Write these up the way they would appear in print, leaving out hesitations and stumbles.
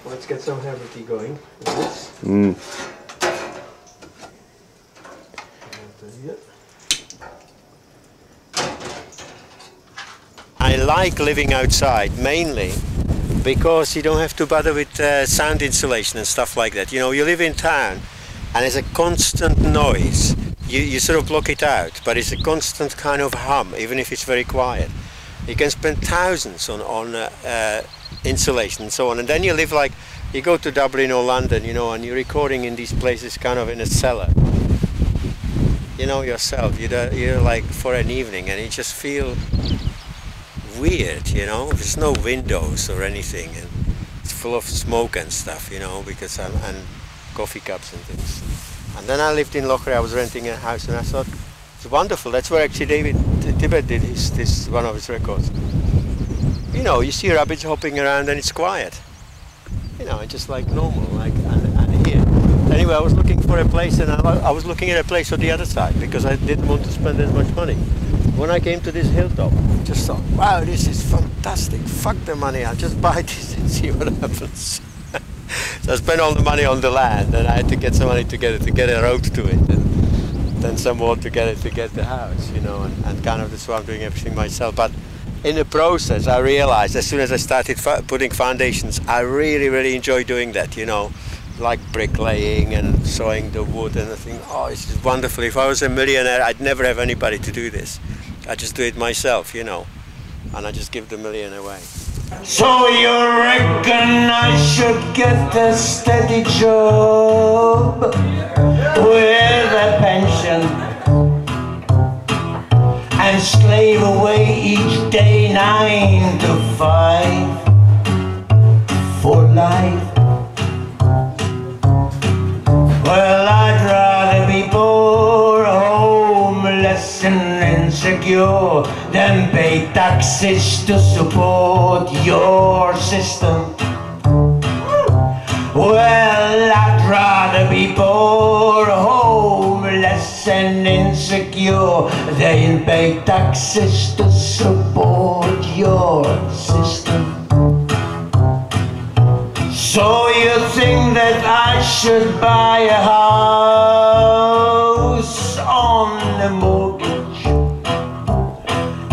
Let's get some gravity going with this. I like living outside mainly because you don't have to bother with sound insulation and stuff like that. You know, you live in town and it's a constant noise. You sort of block it out, but it's a constant kind of hum, even if it's very quiet. You can spend thousands on insulation and so on, and then you live like, you go to Dublin or London, you know, and you're recording in these places kind of in a cellar. You know yourself, you're like for an evening, and you just feel weird, you know. There's no windows or anything, and it's full of smoke and stuff, you know, because and coffee cups and things. And then I lived in Lochray. I was renting a house, and I thought it's wonderful. That's where actually David Tibbett did this one of his records. You know, you see rabbits hopping around, and it's quiet. You know, it's just like normal, like and here. Anyway, I was looking for a place, and I was looking at a place on the other side because I didn't want to spend as much money. When I came to this hilltop, I just thought, wow, this is fantastic. Fuck the money, I'll just buy this and see what happens. So I spent all the money on the land, and I had to get some money together to get a road to it, and then some more to get the house, you know, and kind of that's why I'm doing everything myself. But in the process, I realized as soon as I started putting foundations, I really enjoy doing that, you know, like bricklaying and sawing the wood, and I think, oh, this is wonderful. If I was a millionaire, I'd never have anybody to do this. I just do it myself, you know, and I just give the million away. So you reckon I should get a steady job with a pension and slave away each day 9 to 5 for life? Well, I'd rather be poor, homeless and insecure than pay taxes to support your system. Well, I'd rather be poor, homeless and insecure than pay taxes to support your system. So you think that I should buy a house on a mortgage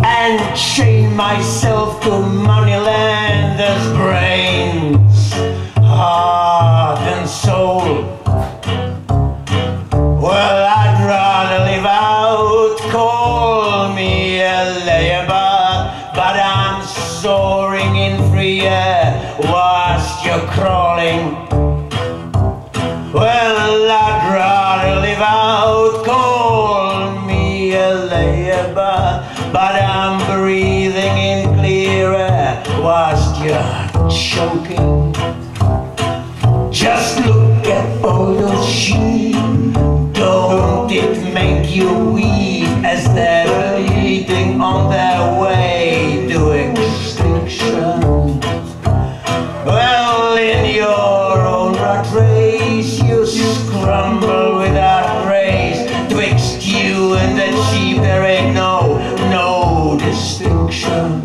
and chain myself to moneylenders' brains, heart and soul? Well, I'd rather live out, call me a labour, but I'm soaring in free air whilst you're crawling. Well, I'd rather live out, call me a labour, but I'm breathing in clear air whilst you're choking. Just look at all those sheep. Don't it make you weep as they're eating on their way to extinction? Well, in your own rat race, you scramble without grace. Twixt you and the sheep, there ain't no distinction.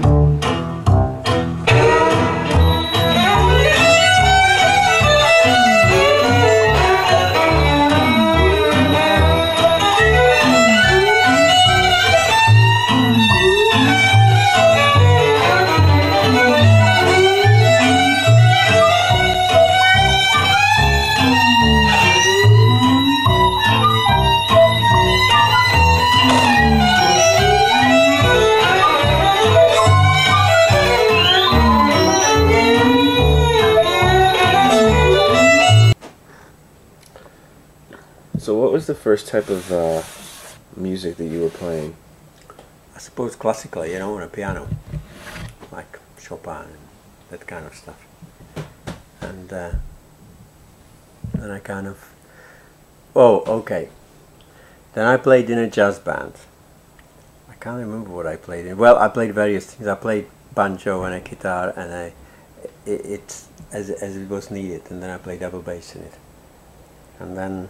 So what was the first type of music that you were playing? I suppose classically, you know, on a piano, like Chopin and that kind of stuff. And then I kind of, oh, okay. Then I played in a jazz band. I can't remember what I played in. Well, I played various things. I played banjo and a guitar, and it's as it was needed. And then I played double bass in it. And then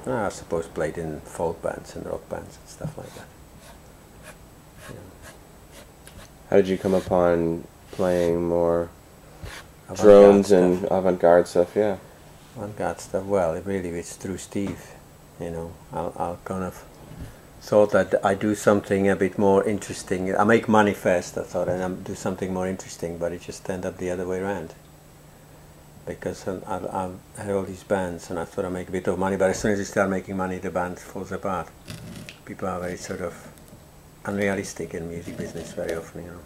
I suppose played in folk bands and rock bands and stuff like that. Yeah. How did you come upon playing more drones and avant-garde stuff? Yeah. Avant-garde stuff. Well, it really was through Steve. You know, I'll kind of thought that I do something a bit more interesting. I make money first, I thought, and I do something more interesting, but it just ended up the other way around. Because I had all these bands and I thought I'd make a bit of money, but as soon as you start making money, the band falls apart. People are very sort of unrealistic in music business very often, you know.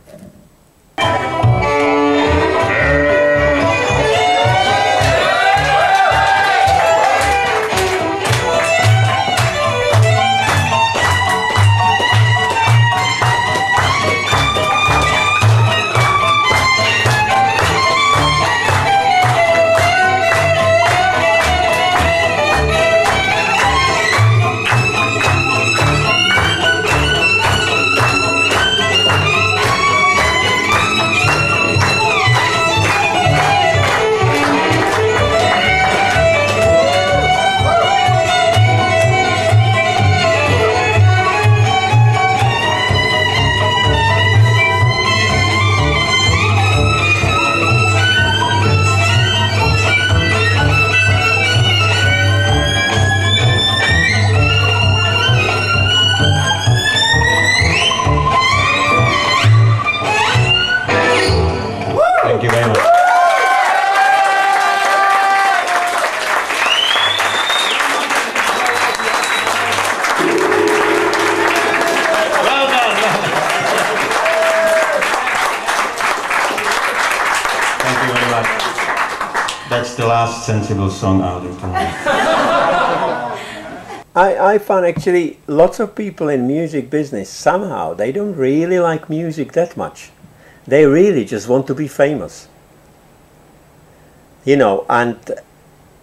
Thank you very much. Well done. Thank you very much. That's the last sensible song out of time. I found actually lots of people in music business, somehow, they don't really like music that much. They really just want to be famous. You know, and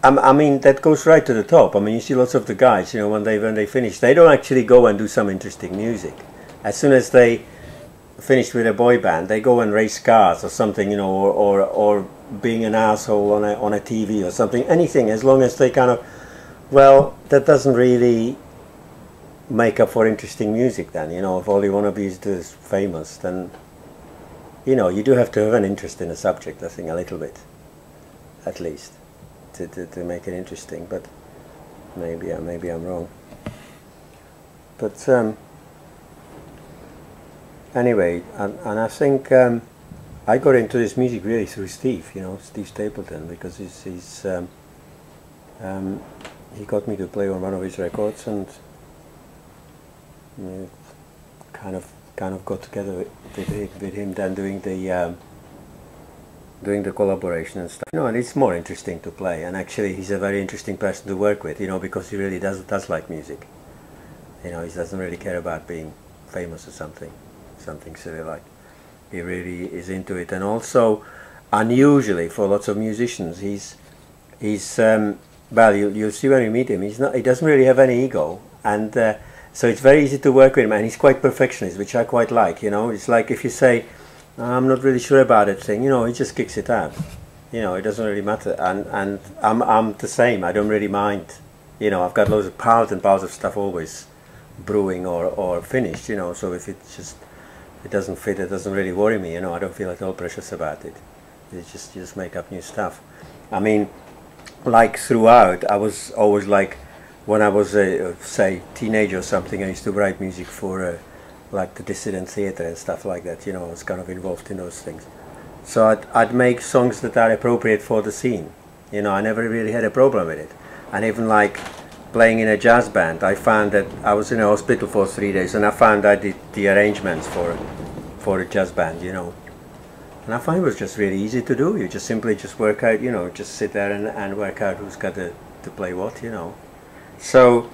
I mean, that goes right to the top. I mean, you see lots of the guys, you know, when they finish, they don't actually go and do some interesting music. As soon as they finish with a boy band, they go and race cars or something, you know, or being an asshole on a TV or something, anything, as long as they kind of, well, that doesn't really make up for interesting music then, you know. If all you want to be is famous, then, you know, you do have to have an interest in a subject, I think, a little bit, at least, to make it interesting, but maybe I'm wrong. But anyway, and I think I got into this music really through Steve, you know, Steve Stapleton, because he got me to play on one of his records, and kind of got together with him then doing the collaboration and stuff. You know, and it's more interesting to play, and actually he's a very interesting person to work with, you know, because he really does like music. You know, he doesn't really care about being famous or something silly like. He really is into it, and also, unusually for lots of musicians, he's he's well, you'll see when you meet him. He doesn't really have any ego, and so it's very easy to work with him. And he's quite perfectionist, which I quite like. You know, it's like if you say, "I'm not really sure about it," thing, you know, he just kicks it out. You know, it doesn't really matter. And I'm the same. I don't really mind. You know, I've got loads of piles and piles of stuff always brewing or finished. You know, so if it doesn't fit, it doesn't really worry me. You know, I don't feel at all precious about it. You just make up new stuff. I mean, like throughout, I was always like, when I was say teenager or something, I used to write music for like the dissident theatre and stuff like that. You know, I was kind of involved in those things. So I'd make songs that are appropriate for the scene. You know, I never really had a problem with it. And even like playing in a jazz band, I found that I was in a hospital for 3 days, and I found I did the arrangements for a jazz band. You know. And I find it was just really easy to do. You just simply work out, you know, just sit there and work out who's got to play what, you know. So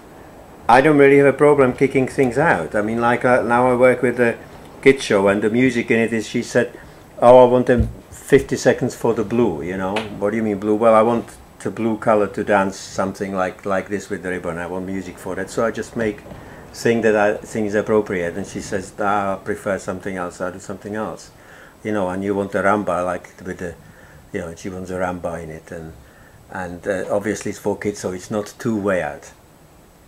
I don't really have a problem kicking things out. I mean, like now I work with the kid show, and the music in it is, she said, "Oh, I want them 50 seconds for the blue," you know. "What do you mean blue?" "Well, I want the blue color to dance something like this with the ribbon. I want music for that." So I just make thing that I think is appropriate, and she says, "I prefer something else, I'll do something else." You know, and you want the ramba, like with the, you know, she wants a ramba in it, and obviously it's for kids, so it's not too way out,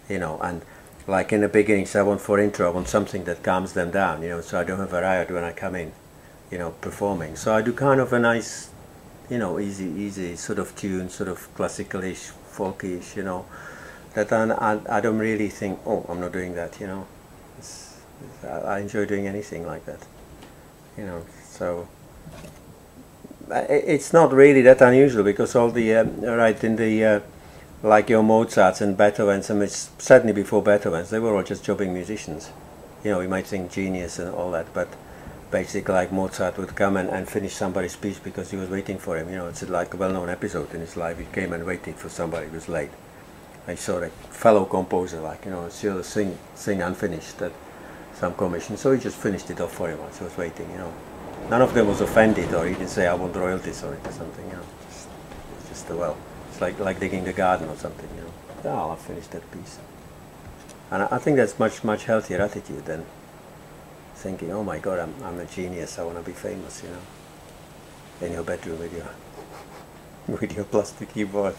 you know. And like in the beginnings, I want for intro, I want something that calms them down, you know, so I don't have a riot when I come in, you know, performing. So I do kind of a nice, you know, easy sort of tune, sort of classical-ish, folky-ish, you know, that I don't really think, oh, I'm not doing that, you know. I enjoy doing anything like that, you know. So it's not really that unusual, because all the right in the like your Mozarts and Beethovens, and it's certainly before Beethovens, they were all just jobbing musicians. You know, you might think genius and all that, but basically like Mozart would come and finish somebody's speech because he was waiting for him. You know, it's like a well-known episode in his life. He came and waited for somebody who was late. I saw a fellow composer, like, you know, still sing unfinished at some commission, so he just finished it off for him as he was waiting. You know. None of them was offended, or he didn't say, "I want royalties" on it or something, you know. It's just well, it's like digging the garden or something, you know. "Oh, I'll finish that piece." And I think that's much healthier attitude than thinking, "Oh my God, I'm a genius, I want to be famous," you know. In your bedroom with your plastic keyboard.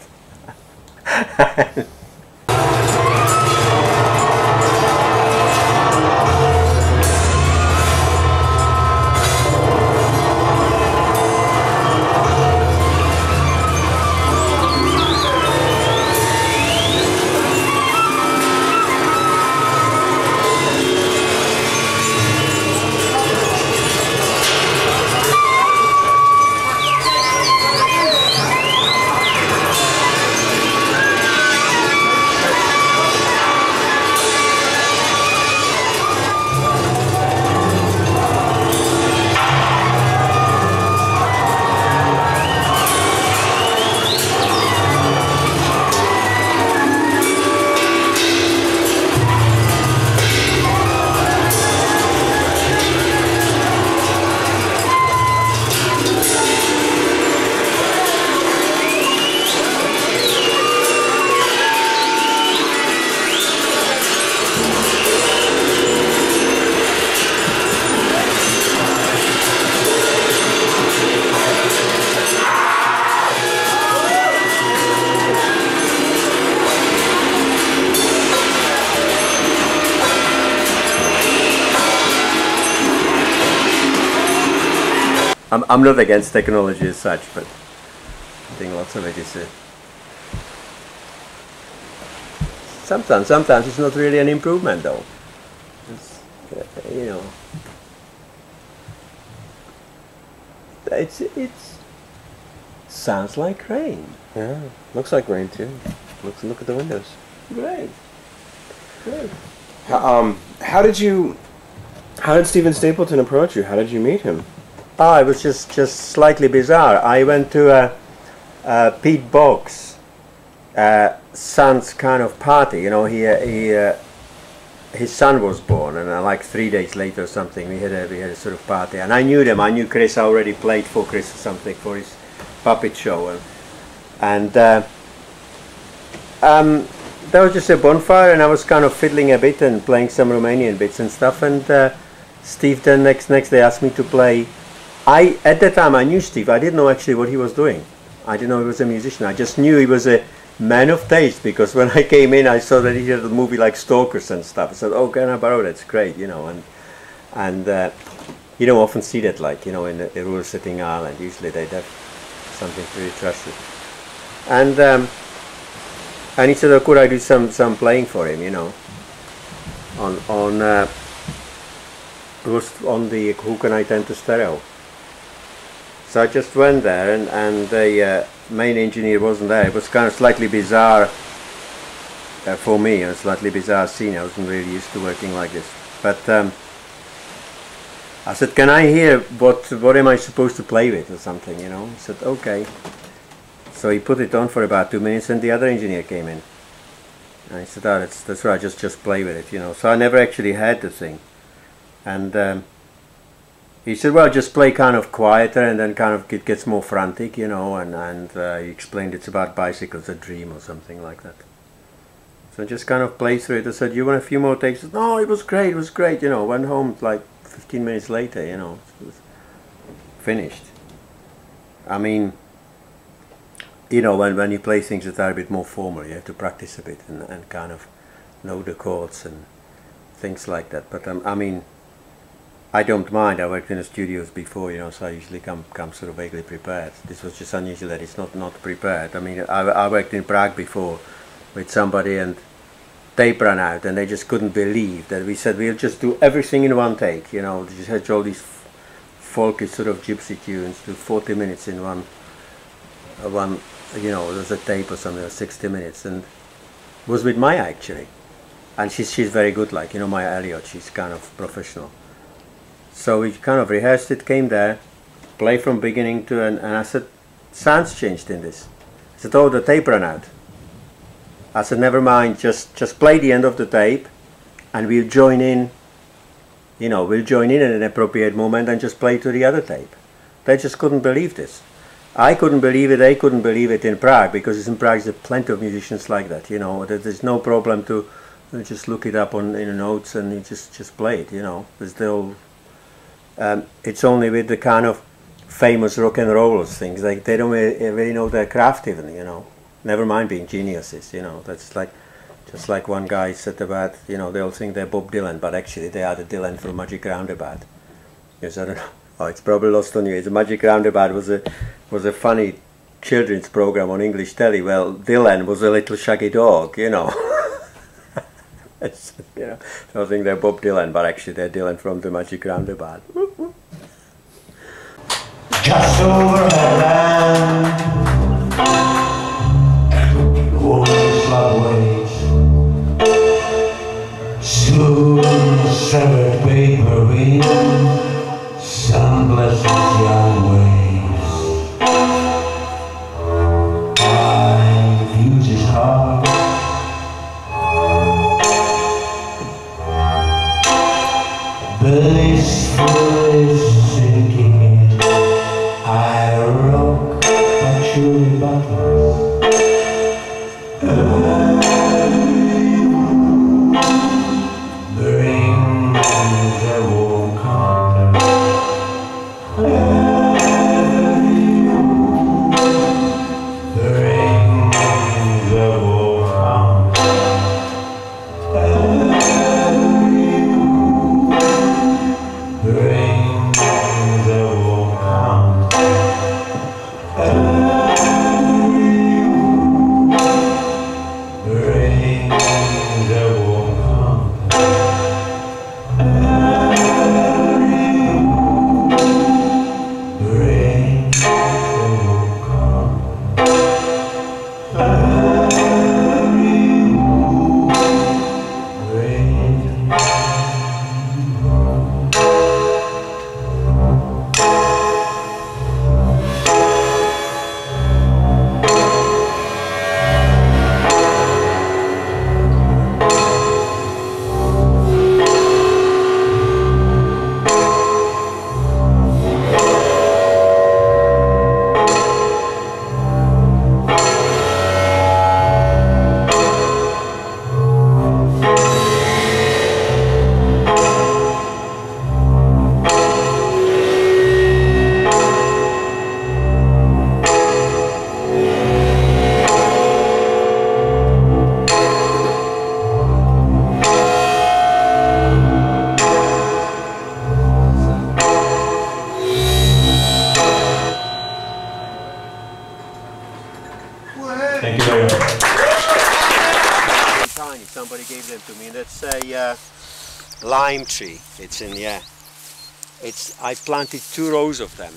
I'm not against technology as such, but I think lots of it is sometimes it's not really an improvement, though. It's, you know, it sounds like rain. Yeah, looks like rain too. Look at the windows. Great. How did Stephen Stapleton approach you? How did you meet him? It was just slightly bizarre. I went to Pete Boggs' son's kind of party. You know, his son was born, and like 3 days later or something, we had a sort of party. And I knew them. I knew Chris. I already played for Chris or something for his puppet show, And there was just a bonfire, and I was kind of fiddling a bit and playing some Romanian bits and stuff. And Steve then next day asked me to play. At that time I knew Steve. I didn't know actually what he was doing. I didn't know he was a musician. I just knew he was a man of taste, because when I came in I saw that he had a movie like Stalkers and stuff. I said, "Oh, can I borrow that? It's great," you know. And you don't often see that, like, you know, in a rural setting island. Usually they'd have something pretty trusted. And he said, "Oh, could I do some playing for him, you know, it was on the Who Can I Tend to Stereo." So I just went there, and the main engineer wasn't there. It was kind of slightly bizarre for me, a slightly bizarre scene. I wasn't really used to working like this. But I said, "Can I hear what am I supposed to play with or something, you know?" He said, "Okay." So he put it on for about 2 minutes, and the other engineer came in. And I said, "Oh, that's right, just play with it, you know." So I never actually had the thing. And he said, "Well, just play kind of quieter, and then kind of it gets more frantic, you know." And he explained it's about bicycles, a dream or something like that. So I just kind of played through it. I said, "You want a few more takes?" He said, "No, it was great, you know." Went home like 15 minutes later, you know, it was finished. I mean, you know, when you play things that are a bit more formal, you have to practice a bit and kind of know the chords and things like that. But I mean, I don't mind. I worked in the studios before, you know, so I usually come sort of vaguely prepared. This was just unusual that it's not prepared. I mean, I worked in Prague before with somebody, and tape ran out, and they just couldn't believe that we said we'll just do everything in one take, you know. Just had all these folky sort of gypsy tunes, do 40 minutes in one, you know, there's a tape or something, or 60 minutes, and it was with Maya actually. And she's very good, like, you know, Maya Elliott, she's kind of professional. So we kind of rehearsed it, came there, play from beginning to end, and I said, "Sounds changed in this." I said, "Oh, the tape ran out." I said, "Never mind, just play the end of the tape, and we'll join in, you know, we'll join in at an appropriate moment and just play to the other tape." They just couldn't believe this. I couldn't believe it, they couldn't believe it in Prague, because in Prague there's plenty of musicians like that, you know. There's no problem to just look it up in the notes and you just play it, you know. There's still, it's only with the kind of famous rock and rollers things, like they don't really know their craft even, you know. Never mind being geniuses, you know. That's like, just like one guy said about, you know, they all think they're Bob Dylan, but actually they are the Dylan from Magic Roundabout. Yes, I don't know. Oh, it's probably lost on you. The Magic Roundabout was a funny children's program on English telly. Well, Dylan was a little shaggy dog, you know. You know, I think they're Bob Dylan, but actually they're Dylan from the Magic Roundabout. Just over heaven, warm slugways, smooth severed paper in some blessed young ways. I views his heart, blissfully sinking in. I rock my chewy buttons. Bring the warm comfort. Bring the warm comfort. Bring the warm comfort. Thank you very much. Tiny, somebody gave them to me. That's a lime tree. It's in, yeah. I planted 2 rows of them.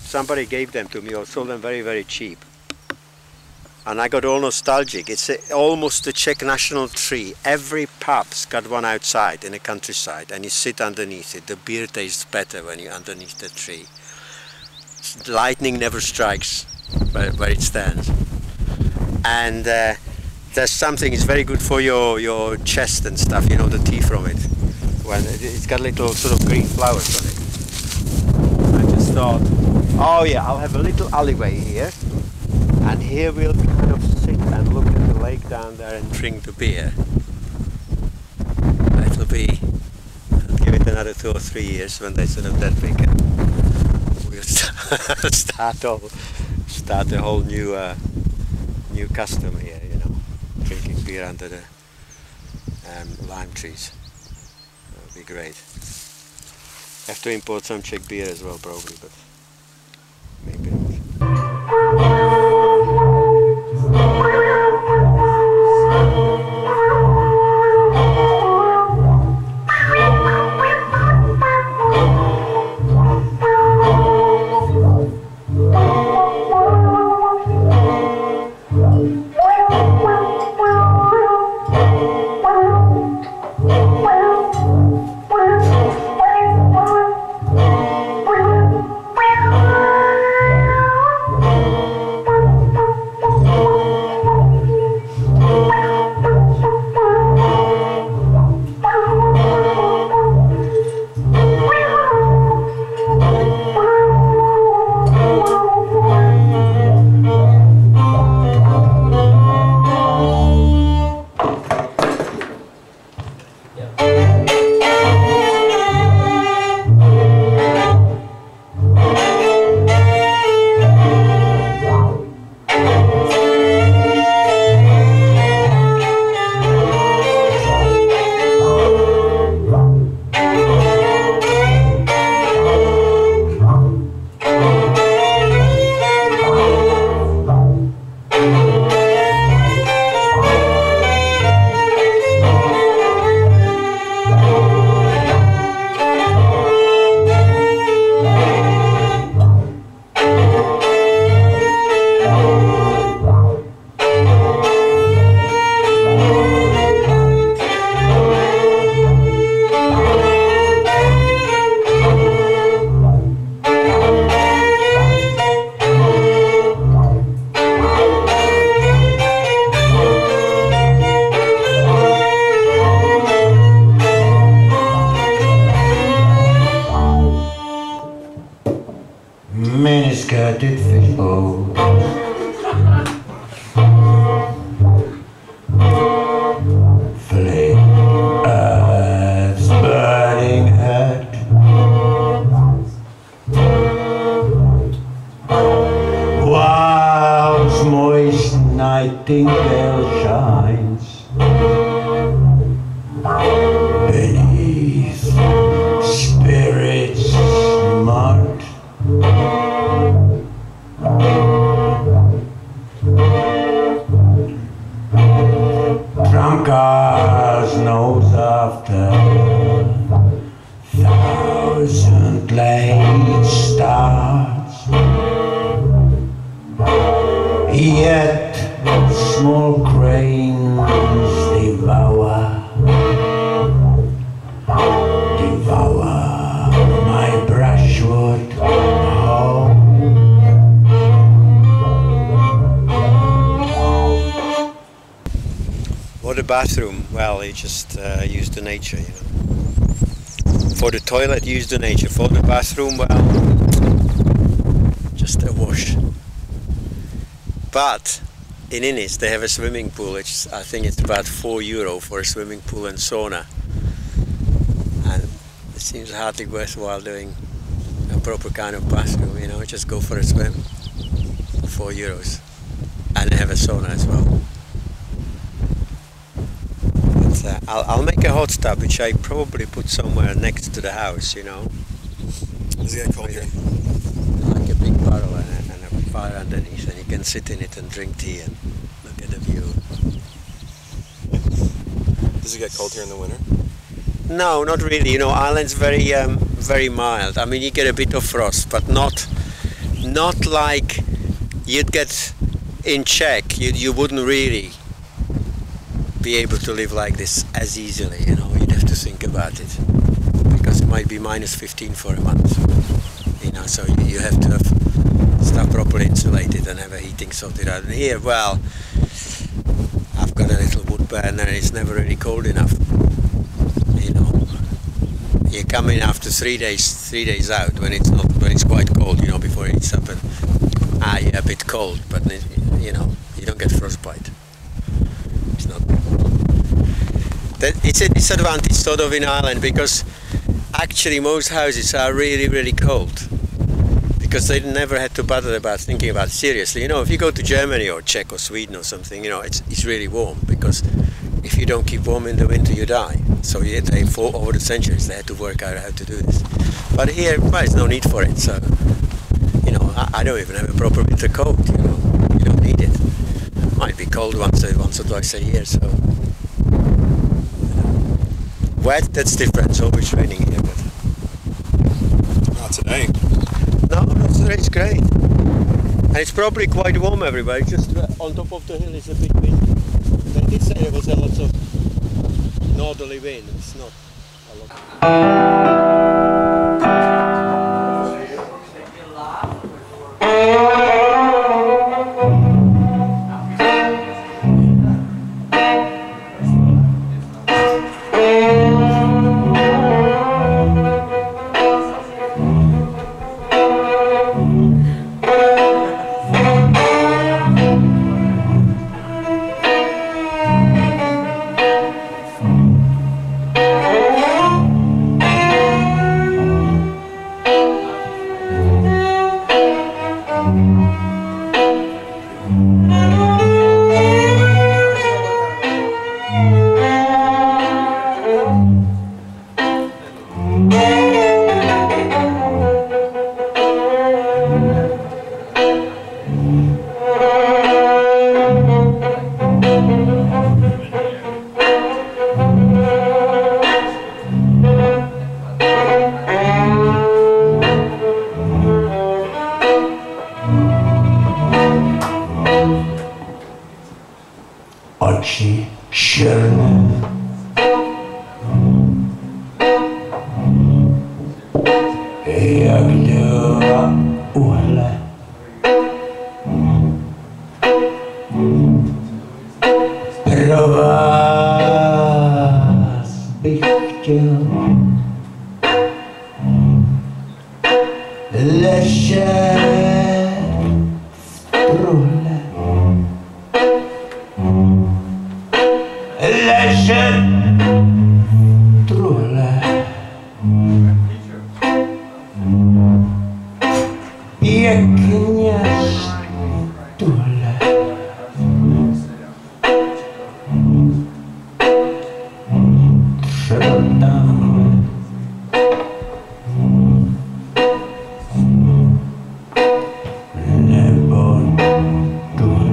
Somebody gave them to me or sold them very, very cheap. And I got all nostalgic. It's almost a Czech national tree. Every pub's got one outside in the countryside, and you sit underneath it. The beer tastes better when you're underneath the tree. Lightning never strikes where it stands. And there's something, it's very good for your chest and stuff, you know, the tea from it. When it's got little sort of green flowers on it. I just thought, oh yeah, I'll have a little alleyway here. And here we'll kind of sit and look at the lake down there and drink the beer. It'll be, I'll give it another 2 or 3 years when they're sort of that big. And we'll start a whole new custom here, you know, drinking beer under the lime trees. That would be great. Have to import some Czech beer as well, probably, but maybe not. Miniskirted fishbowl, filling Earth's burning hurt. Whilst moist nightingale shines beneath spirits smart. Drunkard's nose after 1,000 late stars, yet small cranes devour my brushwood home. For the bathroom, well, you just use the nature, you know. For the toilet, use the nature. For the bathroom, well, just a wash. But in Innis, they have a swimming pool, which I think it's about €4 for a swimming pool and sauna. And it seems hardly worthwhile doing a proper kind of bathroom, you know, just go for a swim for €4 and have a sauna as well. But, I'll make a hot tub, which I probably put somewhere next to the house, you know. What's it called here? Like a big barrel and a fire underneath, and you can sit in it and drink tea and look at the view. Does it get cold here in the winter? No, not really. You know, Ireland's very mild. I mean, you get a bit of frost, but not like you'd get in Czech. You wouldn't really be able to live like this as easily. You know, you'd have to think about it, because it might be -15 for a month. You know, so you have to have stuff properly insulated and have a heating sorted out. And here, well, I've got a little wood burner, and it's never really cold enough. You know, you come in after 3 days out when it's quite cold. You know, before it heats up, and you're a bit cold, but you know, you don't get frostbite. It's not. It's a disadvantage sort of in Ireland, because actually most houses are really cold, because they never had to bother about thinking about it seriously. You know, if you go to Germany or Czech or Sweden or something, you know, it's really warm, because if you don't keep warm in the winter, you die. So over the centuries they had to work out how to do this. But here, well, there's no need for it. So, you know, I don't even have a proper winter coat. You know, you don't need it. Might be cold once or twice a year. So, wet, that's different. It's always raining here, but not today. No, today it's great, and it's probably quite warm everywhere. Just on top of the hill is a bit windy. They did say there was a lot of northerly wind. It's not a lot. Oči černé, jak dva uhle. Pro vás bych chtěl ležet v truhle. Ležet v truhle. Pěkně tuhle. Třeba tamhle. Nebo tuhle.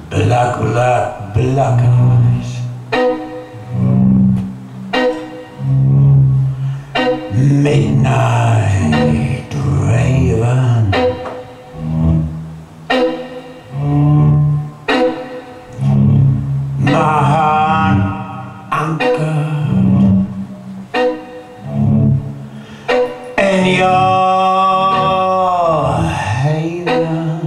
Black, black, black eyes. Midnight raven. My heart anchored in your haven.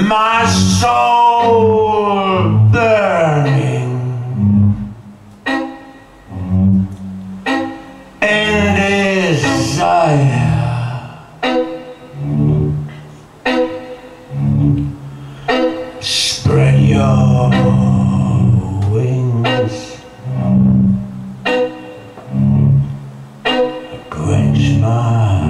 My soul burning in desire. Spread your wings, quench my